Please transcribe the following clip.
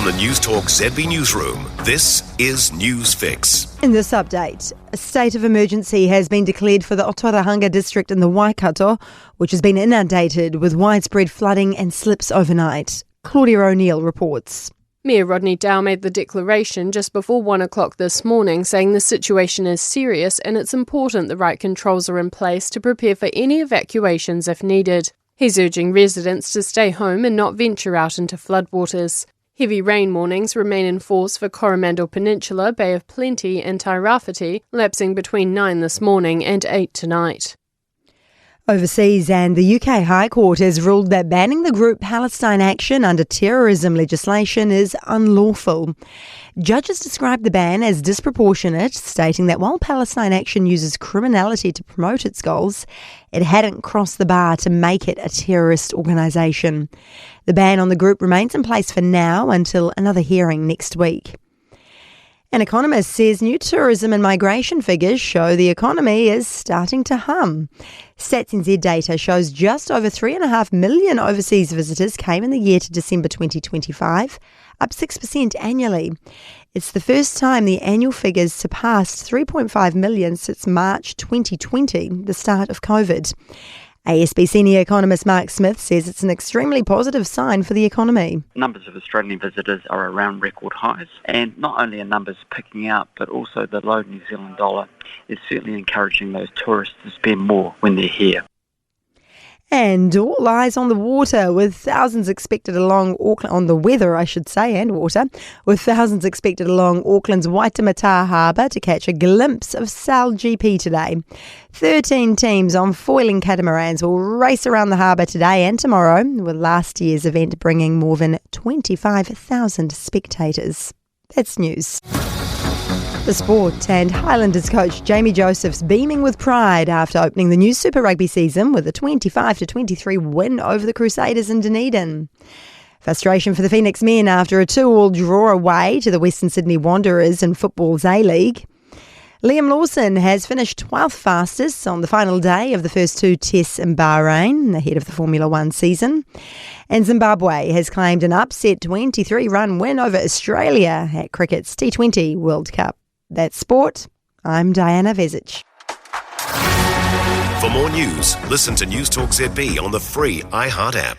From the Newstalk ZB newsroom, this is News Fix. In this update, a state of emergency has been declared for the Otorahanga district in the Waikato, which has been inundated with widespread flooding and slips overnight. Claudia O'Neill reports. Mayor Rodney Dow made the declaration just before 1 o'clock this morning, saying the situation is serious and it's important the right controls are in place to prepare for any evacuations if needed. He's urging residents to stay home and not venture out into floodwaters. Heavy rain warnings remain in force for Coromandel Peninsula, Bay of Plenty and Tairāwhiti, lapsing between 9 this morning and 8 tonight. Overseas, and the UK High Court has ruled that banning the group Palestine Action under terrorism legislation is unlawful. Judges described the ban as disproportionate, stating that while Palestine Action uses criminality to promote its goals, it hadn't crossed the bar to make it a terrorist organisation. The ban on the group remains in place for now until another hearing next week. An economist says new tourism and migration figures show the economy is starting to hum. Stats NZ data shows just over 3.5 million overseas visitors came in the year to December 2025, up 6% annually. It's the first time the annual figures surpassed 3.5 million since March 2020, the start of COVID. ASB senior economist Mark Smith says it's an extremely positive sign for the economy. Numbers of Australian visitors are around record highs, and not only are numbers picking up, but also the low New Zealand dollar is certainly encouraging those tourists to spend more when they're here. And all eyes on the water, with thousands expected along Auckland, on the weather, I should say, and water, with thousands expected along Auckland's Waitemata Harbour to catch a glimpse of Sail GP today. 13 teams on foiling catamarans will race around the harbour today and tomorrow, with last year's event bringing more than 25,000 spectators. That's news. The sport, and Highlanders coach Jamie Joseph's beaming with pride after opening the new Super Rugby season with a 25-23 win over the Crusaders in Dunedin. Frustration for the Phoenix men after a 2-2 draw away to the Western Sydney Wanderers in football's A-League. Liam Lawson has finished 12th fastest on the final day of the first 2 tests in Bahrain, ahead of the Formula One season. And Zimbabwe has claimed an upset 23-run win over Australia at cricket's T20 World Cup. That's sport. I'm Diana Vezic. For more news, listen to Newstalk ZB on the free iHeart app.